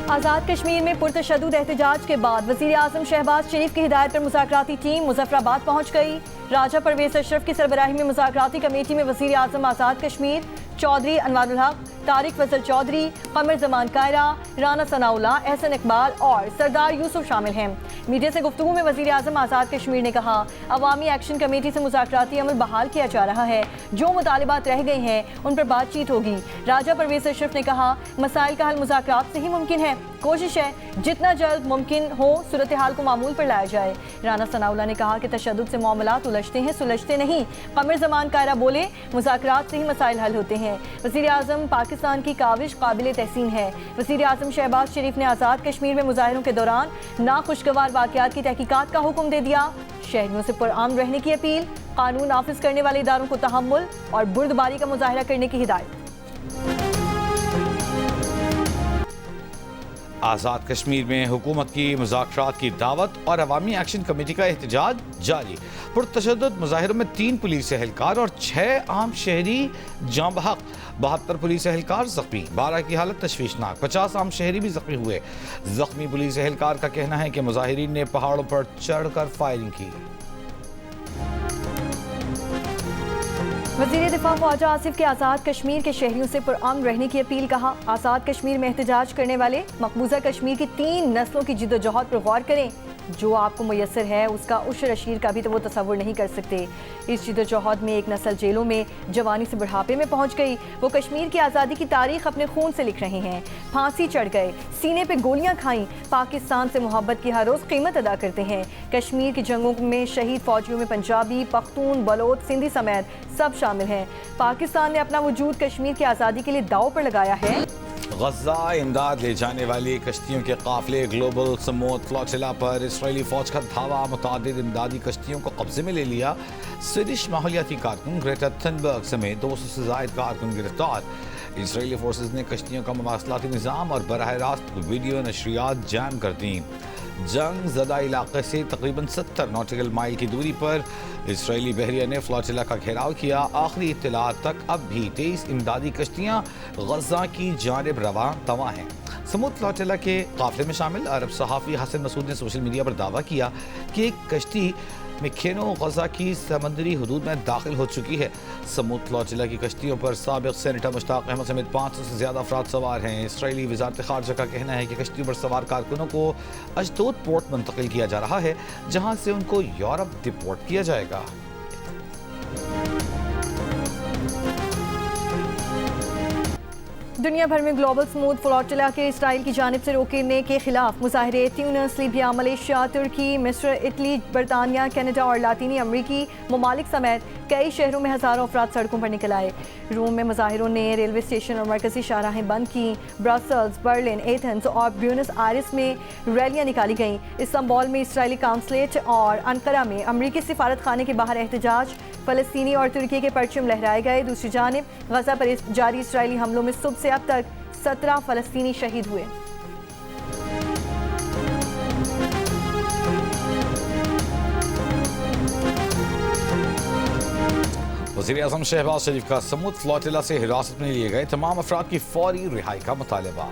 आज़ाद कश्मीर में पुरतशद्दुद एहतजाज के बाद वज़ीर आज़म शहबाज शरीफ की हिदायत पर मुज़ाकराती टीम मुज़फ़्फ़राबाद पहुँच गई। राजा परवेज़ अशरफ की सरबराही में मुज़ाकराती कमेटी में वज़ीर आज़म आज़ाद कश्मीर, चौधरी अनवारुल हक, तारिक फजल चौधरी, कमर जमान कायरा, राना सनाउल्लाह, एहसन इकबाल और सरदार यूसुफ शामिल हैं। मीडिया से गुफ्तगू में वज़ीर आज़म आज़ाद कश्मीर ने कहा, अवामी एक्शन कमेटी से मुज़ाकराती अमल बहाल किया जा रहा है, जो मुतालिबात रह गए हैं उन पर बातचीत होगी। राजा परवेज़ अशरफ ने कहा, मसाइल का हल मुज़ाकरात से ही मुमकिन है, कोशिश है जितना जल्द मुमकिन हो सूरत हाल को मामूल पर लाया जाए। राना सनाउल्लाह ने कहा कि तशद्दुद से मामलात उलझते हैं, सुलझते नहीं। कमर जमान कायरा बोले, मुज़ाकरात से ही मसाइल हल होते हैं। वज़ीर आज़म पाकिस्तान की काविश काबिल तहसीन है। वज़ीर आज़म शहबाज शरीफ ने आज़ाद कश्मीर में मुजाहिरों के दौरान नाखुशगवार वाक़यात की तहकीकात का हुक्म दे दिया। शहरियों से पुरअमन रहने की अपील, कानून नाफिज करने वाले इदारों को तहम्मुल और बुर्दबारी का मुजाहिरा करने की हिदायत। आज़ाद कश्मीर में हुकूमत की मुज़ाकरात की दावत और अवामी एक्शन कमेटी का एहतजाज जारी। पुरतशद्दुद मुजाहिरों में 3 पुलिस एहलकार और 6 आम शहरी जाँ बहक, 72 पुलिस एहलकार जख्मी, 12 की हालत तशवीशनाक, 50 आम शहरी भी जख्मी हुए। जख्मी पुलिस एहलकार का कहना है कि मुजाहिरीन ने पहाड़ों पर चढ़कर फायरिंग की। वज़ीर दिफा ख्वाजा आसिफ के आज़ाद कश्मीर के शहरियों से पुरअमन रहने की अपील। कहा, आज़ाद कश्मीर में एहतजाज करने वाले मकबूजा कश्मीर की 3 नस्लों की जिद्दोजहद पर गौर करें। जो आपको मुयस्सर है उसका उश्र अशीर का भी तो वो तसव्वुर नहीं कर सकते। इस जिद्दोजहद में एक नस्ल जेलों में जवानी से बुढ़ापे में पहुंच गई। वो कश्मीर की आज़ादी की तारीख अपने खून से लिख रहे हैं। फांसी चढ़ गए, सीने पे गोलियां खाईं, पाकिस्तान से मोहब्बत की हर रोज़ कीमत अदा करते हैं। कश्मीर की जंगों में शहीद फौजियों में पंजाबी, पख्तून, बलोच, सिंधी समेत सब शामिल हैं। पाकिस्तान ने अपना वजूद कश्मीर की आज़ादी के लिए दांव पर लगाया है। गज़ा इमदाद ले जाने वाली कश्तियों के काफिले ग्लोबल समूद फ्लोटिला पर इसराइली फौज का धावा, मुतादिद इमदादी कश्तियों को कब्जे में ले लिया। स्वीडिश माहौलियाती कारकुन ग्रेटा थनबर्ग समेत 200 से ज़ायद कारकुन गिरफ्तार। इसराइली फोर्सेज ने कश्तियों का मवासलाती निज़ाम और बराह रास्त वीडियो नशरियात जैम कर दी। जंग ज़दा इलाके से तकरीबन 70 नॉटिकल माइल की दूरी पर इसराइली बहरिया ने फ्लोटिला का घेराव किया। आखिरी इत्तलात तक अब भी 23 इमदादी कश्तियाँ गज़ा की जानिब रवां तवां हैं। समूद फ्लोटिला के काफिले में शामिल अरब सहाफ़ी हसन मसूद ने सोशल मीडिया पर दावा किया कि एक कश्ती मेखेनो गज़ा की समंदरी हदूद में दाखिल हो चुकी है। समूद फ्लोटिला की कश्तियों पर साबिक़ सेनेटर मुश्ताक अहमद समेत 500 से ज़्यादा अफराद सवार हैं। इसराइली वज़ारत ख़ारजा का कहना है कि कश्तियों पर सवार कारकुनों को अशदोद पोर्ट मुंतकिल किया जा रहा है, जहाँ से उनको यूरोप डिपोर्ट किया जाएगा। दुनिया भर में ग्लोबल स्मूथ फ्लोटिला के इसराइल की जानिब से रोकने के खिलाफ मुजाहिरे ट्यूनिस, लीबिया, मलेशिया, तुर्की, मिस्र, इटली, बरतानिया, कनाडा और लातीनी अमरीकी ममालिक समेत कई शहरों में हज़ारों अफराद सड़कों पर निकल आए। रोम में मुजाहिरों ने रेलवे स्टेशन और मरकजी शाहराहें बंद की। ब्रसल्स, बर्लिन, एथेंस और ब्यूनस आयरिस में रैलियाँ निकाली गईं। इस्तांबुल में इसराइली काउंसलेट और अनकरा में अमरीकी सिफारत खाने के बाहर एहतजाज, फ़लस्तीनी और तुर्की के परचम लहराए गए। दूसरी जानिब गज़ा पर जारी इसराइली हमलों में सुबह से अब तक 17 फ़लस्तीनी शहीद हुए। वज़ीर आज़म शहबाज शरीफ का समूद फ्लोटिला से हिरासत में लिए गए तमाम अफराद की फौरी रिहाई का मुतालबा।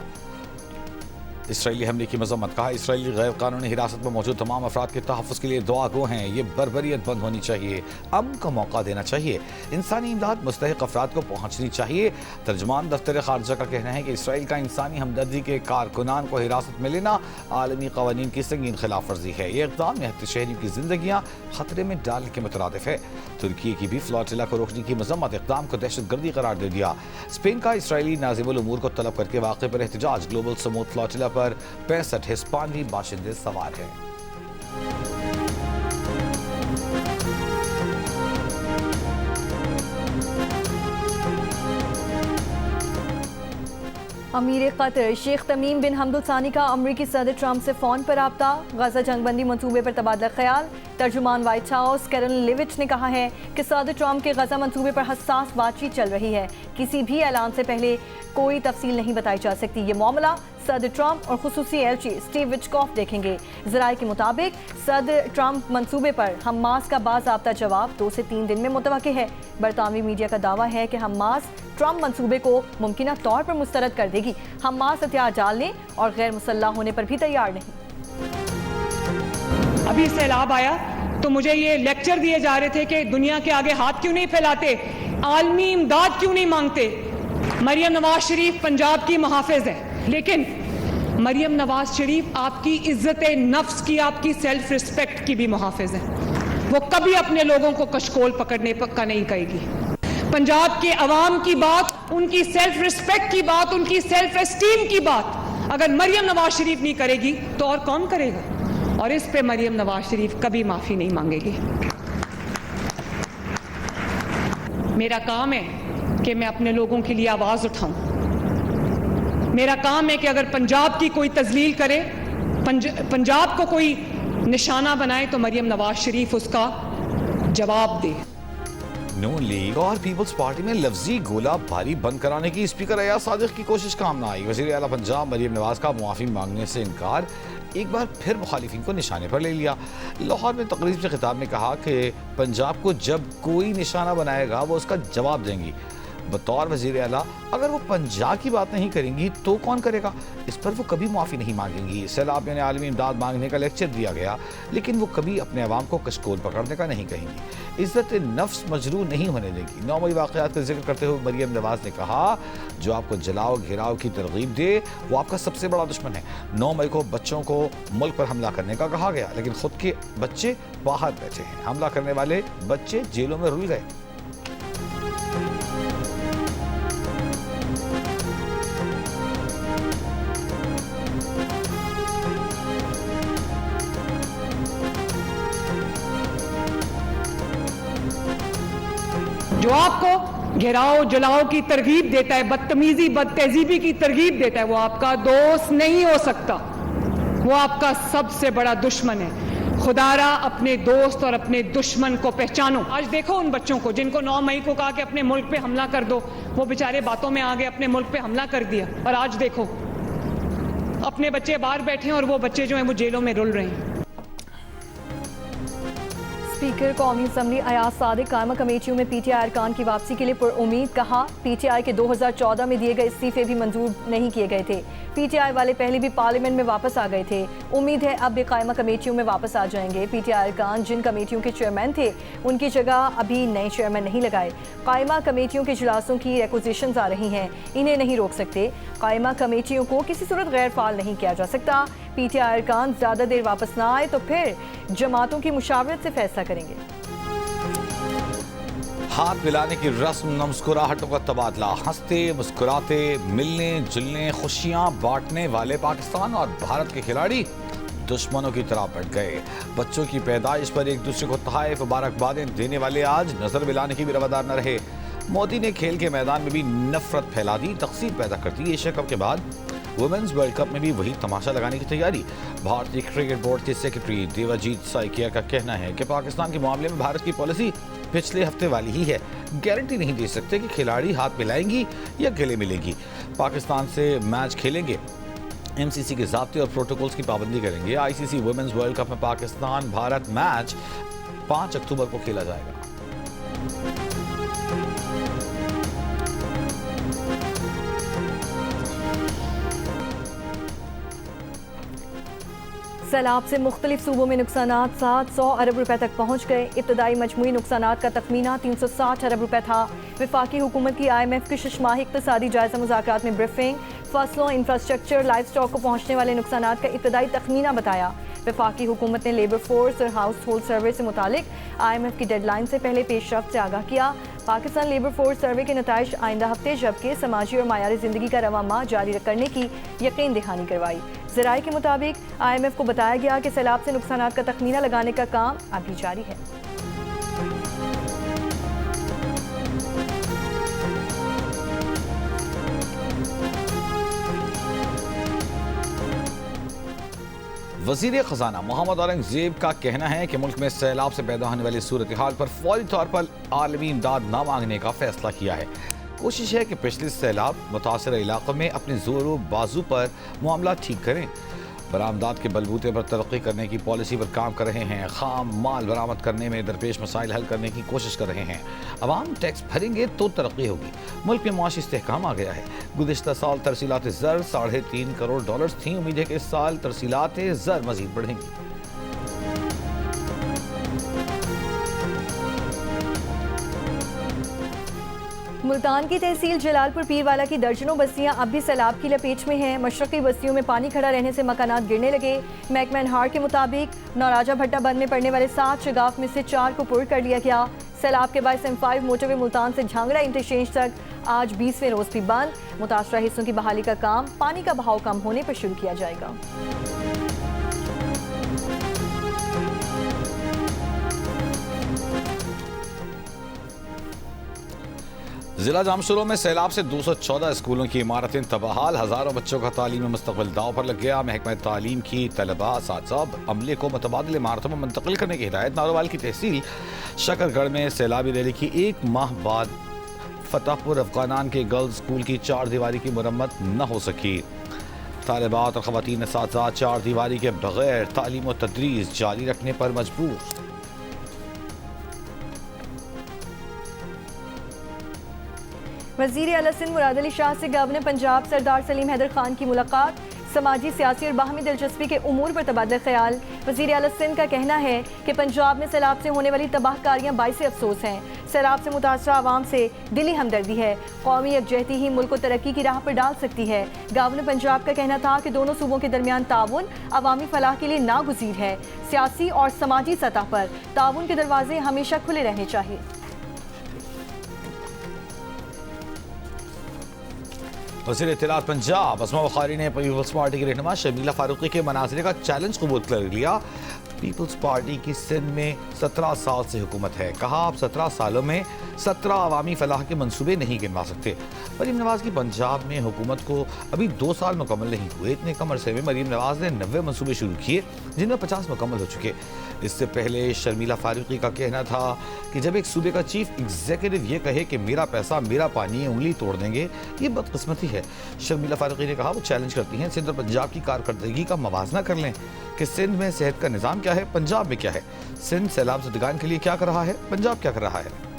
इसराइली हमले की मजम्मत। कहा, इसराइली गैर कानूनी हिरासत में मौजूद तमाम अफराद के तहफ़्फ़ुज़ के लिए दुआ गो हैं। ये बर्बरियत बंद होनी चाहिए, अमन का मौका देना चाहिए, इंसानी इमदाद मुस्तहिक़ अफराद को पहुँचनी चाहिए। तर्जमान दफ्तर ख़ारजा का कहना है कि इसराइल का इंसानी हमदर्दी के कारकुनान को हिरासत में लेना आलमी क़वानीन की संगीन खिलाफ वर्जी है। ये इक़दाम निहत्ते शहरियों की ज़िंदगियाँ ख़तरे में डालने के मुतरादिफ है। तुर्की की भी फ्लोटिला को रोकने की मजम्मत, इक़दाम को दहशतगर्दी करार दे दिया। स्पेन का इसराइली नाज़िमुल उमूर को तलब करके वाक़े पर एहतजाज। ग्लोबल समूद फ्लोटिला पर 65 हिस्पानी बाशिंदे सवार हैं। अमीर कतर शेख तमीम बिन हमद अल सानी का अमरीकी सदर ट्रंप से फ़ोन पर राब्ता। गज़ा जंगबंदी मंसूबे पर तबादला ख्याल। तर्जुमान व्हाइट हाउस कैरन लिविच ने कहा है कि सदर ट्रंप के गजा मंसूबे पर हसास बातचीत चल रही है। किसी भी ऐलान से पहले कोई तफसील नहीं बताई जा सकती। ये मामला सदर ट्रंप और खुसूसी एलची स्टीव विटकॉफ देखेंगे। ज़राए के मुताबिक सदर ट्रंप मंसूबे पर हमास का बाज़ाब्ता जवाब 2 से 3 दिन में मुतवक्के है। बरतानवी मीडिया का दावा है कि हमास ट्रंप मंसूबे को मुमकिना तौर पर मुस्तरद कर देगी। हमास हथियार डालने और गैर मुसल्लह होने पर भी तैयार नहीं। अभी सैलाब आया तो मुझे ये लेक्चर दिए जा रहे थे कि दुनिया के आगे हाथ क्यों नहीं फैलाते, आलमी इमदाद क्यों नहीं मांगते। मरियम नवाज शरीफ पंजाब की मुहाफिज है, लेकिन मरियम नवाज शरीफ आपकी इज्जत नफ्स की, आपकी सेल्फ रिस्पेक्ट की भी मुहाफिज है। वो कभी अपने लोगों को कशकोल पकड़ने का नहीं कहेगी। पंजाब के अवाम की बात, उनकी सेल्फ रिस्पेक्ट की बात, उनकी सेल्फ एस्टीम की बात अगर मरियम नवाज शरीफ नहीं करेगी तो और कौन करेगा। और इस पे मरियम नवाज शरीफ कभी माफी नहीं मांगेगी। मेरा काम है कि मैं अपने लोगों के लिए आवाज उठाऊं। मेरा काम है कि अगर पंजाब की कोई तजलील करे, पंजाब को कोई निशाना बनाए, तो मरियम नवाज शरीफ उसका जवाब दे। नून लीग और पीपल्स पार्टी में लफ्जी गोला बारी बंद कराने की स्पीकर अयाज सादिक की कोशिश काम न आई। वज़ीर आला पंजाब मरियम नवाज का मुआफ़ी मांगने से इनकार, एक बार फिर मुखालिफिन को निशाने पर ले लिया। लाहौर में तकरीब से खिताब में कहा कि पंजाब को जब कोई निशाना बनाएगा वो उसका जवाब देंगी। बतौर वज़ीर आला अगर वो पंजाब की बात नहीं करेंगी तो कौन करेगा। इस पर वो कभी माफ़ी नहीं मांगेंगी। सैलाब में आलमी इमदाद मांगने का लेक्चर दिया गया, लेकिन वो कभी अपने अवाम को कशकोल पकड़ने का नहीं कहेंगी। इज़्ज़त नफ्स मजरूह नहीं होने देगी। 9 मई वाक़यात का जिक्र करते हुए मरियम नवाज ने कहा, जो आपको जलाओ घिराव की तरगीब दे वो आपका सबसे बड़ा दुश्मन है। 9 मई को बच्चों को मुल्क पर हमला करने का कहा गया, लेकिन खुद के बच्चे बाहर बैठे हैं। हमला करने वाले बच्चे जेलों में रुल गए। जो आपको घेराव जलाओ की तरगीब देता है, बदतमीजी बदतहजीबी की तरगीब देता है, वो आपका दोस्त नहीं हो सकता, वो आपका सबसे बड़ा दुश्मन है। खुदारा अपने दोस्त और अपने दुश्मन को पहचानो। आज देखो उन बच्चों को जिनको 9 मई को कहा कि अपने मुल्क पे हमला कर दो, वो बेचारे बातों में आ गए, अपने मुल्क पे हमला कर दिया, और आज देखो अपने बच्चे बाहर बैठे हैं और वो बच्चे जो हैं वो जेलों में रुल रहे हैं। स्पीकर कौमी असम्बली अयाज सादिक कायमा कमेटियों में पीटीआई अरकान की वापसी के लिए पुरुम्मीद। कहा, पीटीआई के 2014 में दिए गए इस्तीफे भी मंजूर नहीं किए गए थे। पीटीआई वाले पहले भी पार्लियामेंट में वापस आ गए थे। उम्मीद है अब भी कायमा कमेटियों में वापस आ जाएंगे। पीटीआई अरकान जिन कमेटियों के चेयरमैन थे उनकी जगह अभी नए चेयरमैन नहीं लगाए। कायमा कमेटियों के इजलासों की रिक्वेजिशंस आ रही हैं, इन्हें नहीं रोक सकते। कायमा कमेटियों को किसी सूरत गैर फाल नहीं किया जा सकता। पीटीआई अरकान ज़्यादा देर वापस ना आए तो फिर जमातों की मुशावरत से फैसला करेंगे। हाथ मिलाने की रस्म, न मुस्कुराहटों का तबादला, हंसते मुस्कुराते मिलने जुलने खुशियां बांटने वाले पाकिस्तान और भारत के खिलाड़ी दुश्मनों की तरह बढ़ गए। बच्चों की पैदाइश पर एक दूसरे को तोहफे मुबारकबादें देने वाले आज नजर मिलाने की भी रवादार न रहे। मोदी ने खेल के मैदान में भी नफरत फैला दी, तकसीर पैदा कर दी। एशिया कप के बाद वुमेन्स वर्ल्ड कप में भी वही तमाशा लगाने की तैयारी। भारतीय क्रिकेट बोर्ड के सेक्रेटरी देवाजीत साइकिया का कहना है कि पाकिस्तान के मामले में भारत की पॉलिसी पिछले हफ्ते वाली ही है। गारंटी नहीं दे सकते कि खिलाड़ी हाथ मिलाएंगी या गले मिलेंगी। पाकिस्तान से मैच खेलेंगे, एमसीसी के ज़ाब्ते और प्रोटोकॉल्स की पाबंदी करेंगे। आईसीसी वुमेन्स वर्ल्ड कप में पाकिस्तान भारत मैच 5 अक्टूबर को खेला जाएगा। सैलाब से मुख्तलिफ सूबों में नुकसानात 700 अरब रुपए तक पहुँच गए। इब्तदाई मजमूई नुकसानात का तखमीना 360 अरब रुपए था। वफाकी हुकूमत की IMF की शशमाही इक़्तिसादी जायज़ा मुज़ाकरात में ब्रीफिंग। फसलों, इंफ्रास्ट्रक्चर, लाइफ स्टॉक को पहुँचने वाले नुकसानात का इब्तदाई तखमीना बताया। वफाकी हुकूमत ने लेबर फोर्स और हाउस होल्ड सर्वे से मुतालिक IMF की डेडलाइन से पहले पेशरफ्त से आगाह किया। पाकिस्तान लेबर फोर्स सर्वे के नताइज आइंदा हफ्ते, जबकि समाजी और मायारी ज़िंदगी का रवा माह जारी करने की यकीन दहानी करवाई। ज़राए के मुताबिक IMF को बताया गया कि सैलाब से नुकसानात का तखमीना लगाने का काम अभी जारी है। वजीर खजाना मोहम्मद औरंगजेब का कहना है कि मुल्क में सैलाब से पैदा होने वाली सूरत हाल पर फौरी तौर पर आलमी इमदाद न मांगने का फैसला किया है। कोशिश है कि पिछले सैलाब मुतासर इलाकों में अपने जोरों बाजू पर मामला ठीक करें। बरामदात के बलबूते पर तरक्की करने की पॉलिसी पर काम कर रहे हैं। खाम माल बरामद करने में दरपेश मसाइल हल करने की कोशिश कर रहे हैं। अवाम टैक्स भरेंगे तो तरक्की होगी। मुल्क में मुआशी इस्तेहकाम आ गया है। गुज़िश्ता साल तरसीलात ज़र $3.5 करोड़ थी। उम्मीद है कि इस साल तरसीलात ज़र मजीद बढ़ेंगी। मुल्तान की तहसील जलालपुर पीरवाला की दर्जनों बस्तियां अब भी सैलाब की लपेट में हैं। मशरक़ी बस्तियों में पानी खड़ा रहने से मकानात गिरने लगे। महकमा एनहार के मुताबिक नौराजा भट्टा बंद में पड़ने वाले 7 शगाफ में से 4 को पुर कर लिया गया। सैलाब के बाद M5 मोटरवे मुल्तान से झांगड़ा इंटरचेंज तक आज 20वें रोज भी बंद। मुतासरा हिस्सों की बहाली का काम पानी का बहाव कम होने पर शुरू किया जाएगा। जिला जामशुरू में सैलाब से 214 स्कूलों की इमारतें तबाहाल। हजारों बच्चों का तालीमी मुस्तकबिल दाव पर लग गया। महकमा तालीम की तलबा साहब अमले को मुतबादिल इमारतों में मुंतकिल करने की हिदायत। नारोवाल की तहसील शकरगढ़ में सैलाबी रैली की 1 माह बाद फतेहपुर अफगानान के गर्ल्स स्कूल की 4 दीवारी की मरम्मत न हो सकी। तालिबात और ख़वातीन साथ 4 दीवारी के बगैर तालीम और तदरीस जारी रखने पर मजबूर। वज़ीर आला सिंध मुराद अली शाह से गवर्नर पंजाब सरदार सलीम हैदर खान की मुलाकात। समाजी, सियासी और बाहमी दिलचस्पी के उमूर पर तबादला ख्याल। वज़ीर आला सिंध का कहना है कि पंजाब में सैलाब से होने वाली तबाहकारियाँ बाइस अफसोस हैं। सैलाब से मुतासरा आवाम से दिली हमदर्दी है। कौमी यकजहती ही मुल्क को तरक्की की राह पर डाल सकती है। गवर्नर पंजाब का कहना था कि दोनों सूबों के दरमियान ताउन अवामी फलाह के लिए नागुज़ीर है। सियासी और समाजी सतह पर ताउन के दरवाजे हमेशा खुले रहने चाहिए। वज़ीर इत्तलात पंजाब अस्मा बुखारी ने पीपल्स पार्टी की रहनुमा शर्मिला फारूकी के मनाज़िरे का चैलेंज कबूल कर लिया। पीपल्स पार्टी की सिंध में 17 साल से हुकूमत है। कहा आप 17 सालों में 17 अवामी फलाह के मंसूबे नहीं गिनवा सकते। मरीम नवाज की पंजाब में हुकूमत को अभी 2 साल मुकम्मल नहीं हुए। इतने कम अरसे में मरीम नवाज ने 90 मंसूबे शुरू किए, जिनमें 50 मुकम्मल हो चुके। इससे पहले शर्मिला फारूकी का कहना था कि जब एक सूबे का चीफ एग्जीक्यूटिव ये कहे कि मेरा पैसा मेरा पानी, उंगली तोड़ देंगे, ये बदकिस्मती है। शर्मिला फारूकी ने कहा वो चैलेंज करती हैं सिंध और पंजाब की कारकर्दगी का मवाजना कर लें कि सिंध में सेहत का निज़ाम क्या है, पंजाब में क्या है। सिंध सैलाब ज़दगान के लिए क्या कर रहा है, पंजाब क्या कर रहा है।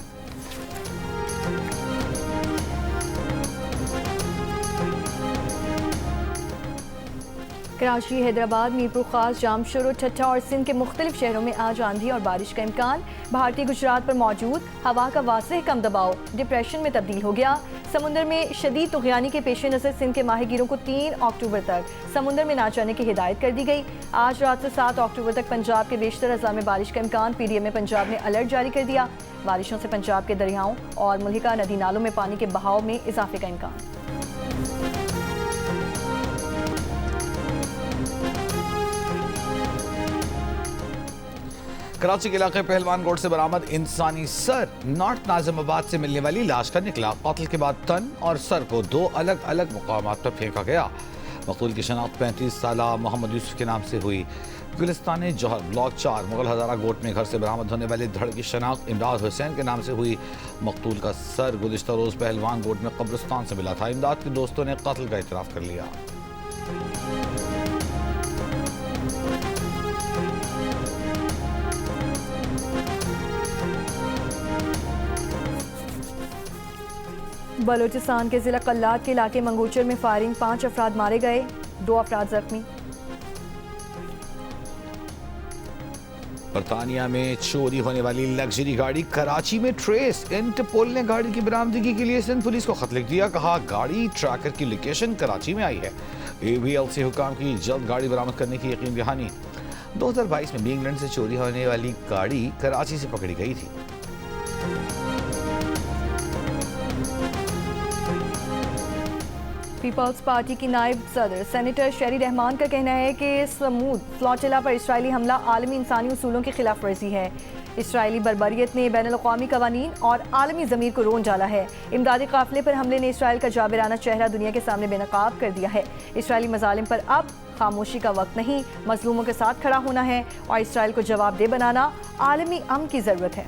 कराची, हैदराबाद, मीरपुर खास, जामशुरू, ठट्ठा और सिंध के मुख्तलिफ शहरों में आज आंधी और बारिश का इम्कान। भारतीय गुजरात पर मौजूद हवा का वाज़ेह कम दबाव डिप्रेशन में तब्दील हो गया। समुद्र में शदीद तुग़यानी के पेश नज़र सिंध के माहिगीरों को 3 अक्टूबर तक समुद्र में ना जाने की हिदायत कर दी गई। आज रात से 7 अक्टूबर तक पंजाब के बेशतर अज़ला में बारिश का इम्कान। PDM पंजाब ने अलर्ट जारी कर दिया। बारिशों से पंजाब के दरियाओं और मुल्हिका नदी नालों में पानी के बहाव में इजाफे का इम्कान। कराची के इलाके पहलवान गोड से बरामद इंसानी सर नॉर्थ नाजिमाबाद से मिलने वाली लाश का निकला। कातिल के बाद तन और सर को 2 अलग अलग मुकामात पर फेंका गया। मकतूल की शनाख्त 35 साला मोहम्मद यूसुफ के नाम से हुई। गुलिस्तान जौहर ब्लॉक 4 मुगल हज़ारा गोट में घर से बरामद होने वाले धड़ की शनाख्त इमदाद हुसैन के नाम से हुई। मकतूल का सर गुज़िश्ता रोज़ पहलवान गोट में कब्रिस्तान से मिला था। इमदाद के दोस्तों ने कत्ल का इतराफ़ कर लिया। बलोचिस्तान के ज़िला कल्लात के इलाके मंगूचर में फायरिंग, 5 अफराद मारे गए, 2 अफराद जख्मी। बरतानिया में चोरी होने वाली लग्जरी गाड़ी कराची में ट्रेस। इंटरपोल ने गाड़ी की बरामदगी के लिए सिंध पुलिस को खत लिख दिया। कहा गाड़ी ट्रैकर की लोकेशन कराची में आई है। ABLC हुकाम की जल्द गाड़ी बरामद करने की यकीन दहानी। 2022 में इंग्लैंड से चोरी होने वाली गाड़ी कराची से पकड़ी गई थी। पीपल्स पार्टी की नायब सदर सेनेटर शेरी रहमान का कहना है कि समूद फ्लोटिला पर इसराइली हमला आलमी इंसानी उसूलों की खिलाफ वर्जी है। इसराइली बर्बरियत ने बैनुल-अक़वामी कवानीन और आलमी ज़मीर को रोन डाला है। इमदादी काफ़िले पर हमले ने इसराइल का जाबिराना चेहरा दुनिया के सामने बेनकाब कर दिया है। इसराइली मज़ालिम पर अब खामोशी का वक्त नहीं, मजलूमों के साथ खड़ा होना है और इसराइल को जवाबदेह बनाना आलमी अमन की ज़रूरत है।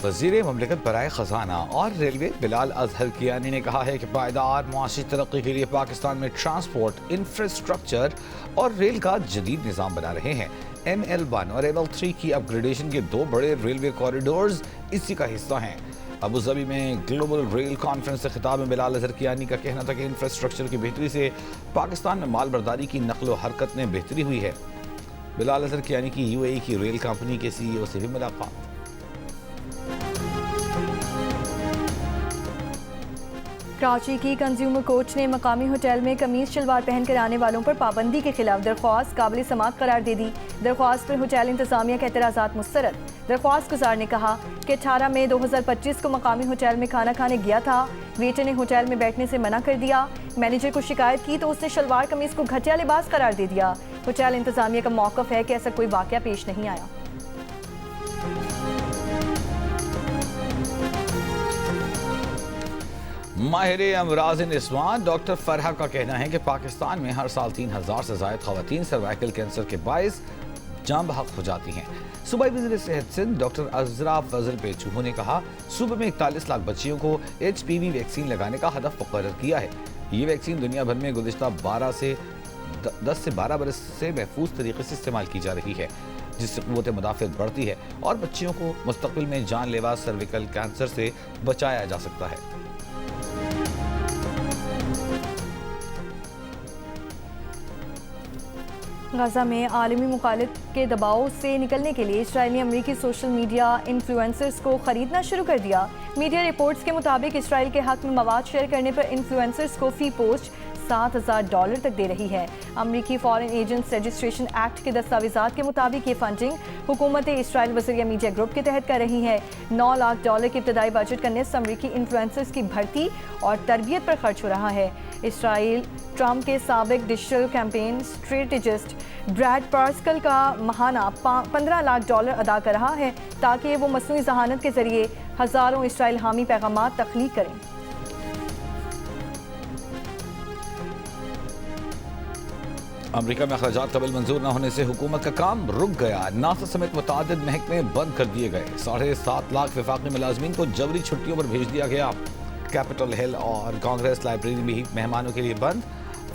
वज़ीर ममलिकत बराए ख़जाना और रेलवे बिलाल अजहर कियानी ने कहा है कि पायदार मुआशी तरक्की के लिए पाकिस्तान में ट्रांसपोर्ट इंफ्रास्ट्रक्चर और रेल का जदीद निज़ाम बना रहे हैं। ML1 और ML3 की अपग्रेडेशन के 2 बड़े रेलवे कॉरिडोर्स इसी का हिस्सा हैं। अबू धाबी में ग्लोबल रेल कॉन्फ्रेंस से खिताब में बिलाल अजहर कियानी का कहना था कि इंफ्रास्ट्रक्चर की बेहतरी से पाकिस्तान में माल बर्दारी की नकलो हरकत में बेहतरी हुई है। बिलाल अजहर कियानी की UAE की रेल कंपनी के CEO से भी मुलाकात। कराची की कंज्यूमर कोर्ट ने मकामी होटल में कमीज शलवार पहनकर आने वालों पर पाबंदी के खिलाफ दरख्वास्त काबिल समाअत करार दे दी। दरख्वास्त पर होटल इंतजामिया के एतराज़ात मुस्तरद। दरख्वास्त गुजार ने कहा कि 18 मई 2025 को मकामी होटल में खाना खाने गया था। वेटर ने होटल में बैठने से मना कर दिया। मैनेजर को शिकायत की तो उसने शलवार कमीज को घटिया लिबास करार दे दिया। होटल इंतजामिया का मौक़िफ़ है कि ऐसा कोई वाक़या पेश नहीं आया। माहिर अमराज़ निस्वां डॉक्टर फरहा का कहना है कि पाकिस्तान में हर साल 3000 से ज़ायद ख़वातीन सर्वाइकल कैंसर के बाइस जान बहक हो जाती हैं। सूबाई वज़ीर सेहत सिंध डॉक्टर अज़रा फजल पेचूहो ने कहा सूबे में 41 लाख बच्चियों को HPV वैक्सीन लगाने का हदफ मुकर्रर किया है। ये वैक्सीन दुनिया भर में गुज़िश्ता 10 से 12 बरस से महफूज तरीके से इस्तेमाल की जा रही है, जिससे क़ुव्वत मुदाफ़अत बढ़ती है और बच्चियों को मुस्तक़बिल में जानलेवा सर्विकल कैंसर से बचाया जा सकता है। गाज़ा में आलमी मुखालिफ के दबाव से निकलने के लिए इसराइल ने अमरीकी सोशल मीडिया इन्फ्लुएंसर्स को ख़रीदना शुरू कर दिया। मीडिया रिपोर्ट्स के मुताबिक इसराइल के हक़ में मवाद शेयर करने पर इन्फ्लुएंसर्स को फ़ी पोस्ट $7,000 तक दे रही है। अमरीकी फॉरेन एजेंट्स रजिस्ट्रेशन एक्ट के दस्तावेज़ात के मुताबिक ये फंडिंग हुकूमत इसराइल वज़रिया मीडिया ग्रुप के तहत कर रही है। $9 लाख के इब्तदाई बजट का निस्फ़ अमरीकी इन्फ्लुएंसर्स की भर्ती और तरबियत पर खर्च हो रहा है। इसराइल ट्रंप के साबिक डिजिटल कैंपेन स्ट्रेटेजिस्ट ब्रैड पार्स्कल का महाना $15 लाख अदा कर रहा है ताकि वो मसनूई ज़हानत के ज़रिए हज़ारों इसराइल हामी पैगामात तख्लीक करें। अमरीका में अखराजात का बिल मंजूर न होने से हुकूमत का काम रुक गया। नासा समेत मुतादिद महकमे बंद कर दिए गए। 7.5 लाख वफाकी मुलाजमीन को जबरी छुट्टियों पर भेज दिया गया। कैपिटल हिल और कांग्रेस लाइब्रेरी भी मेहमानों के लिए बंद।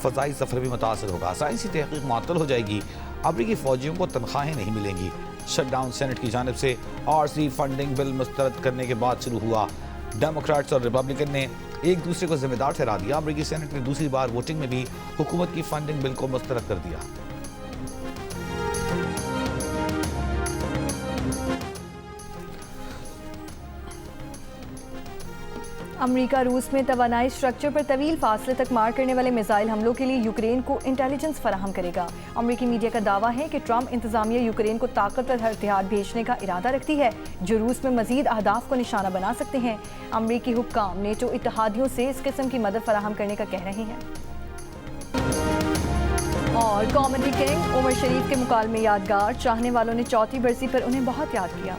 फ़ज़ाई सफ़र भी मुतासर होगा। साइंसी तहकीक मुअत्तल हो जाएगी। अमरीकी फ़ौजियों को तनख्वाहें नहीं मिलेंगी। शटडाउन सेनेट की जानिब से RC फंडिंग बिल मुस्तरद करने के बाद शुरू हुआ। डेमोक्रेट्स और रिपब्लिकन ने एक दूसरे को जिम्मेदार ठहरा दिया। अमरीकी सेनेट ने दूसरी बार वोटिंग में भी हुकूमत की फंडिंग बिल को मुस्तरद कर दिया। अमरीका रूस में तवानाई स्ट्रक्चर पर तवील फासले तक मार करने वाले मिसाइल हमलों के लिए यूक्रेन को इंटेलिजेंस फराहम करेगा। अमरीकी मीडिया का दावा है कि ट्रंप इंतजामिया यूक्रेन को ताकतवर हथियार भेजने का इरादा रखती है जो रूस में मजीद अहदाफ को निशाना बना सकते हैं। अमरीकी हुक्काम नेटो इत्तेहादियों से इस किस्म की मदद फराहम करने का कह रहे हैं। और कॉमेडी किंग उमर शरीफ के मुकालमे यादगार, चाहने वालों ने चौथी बरसी पर उन्हें बहुत याद किया।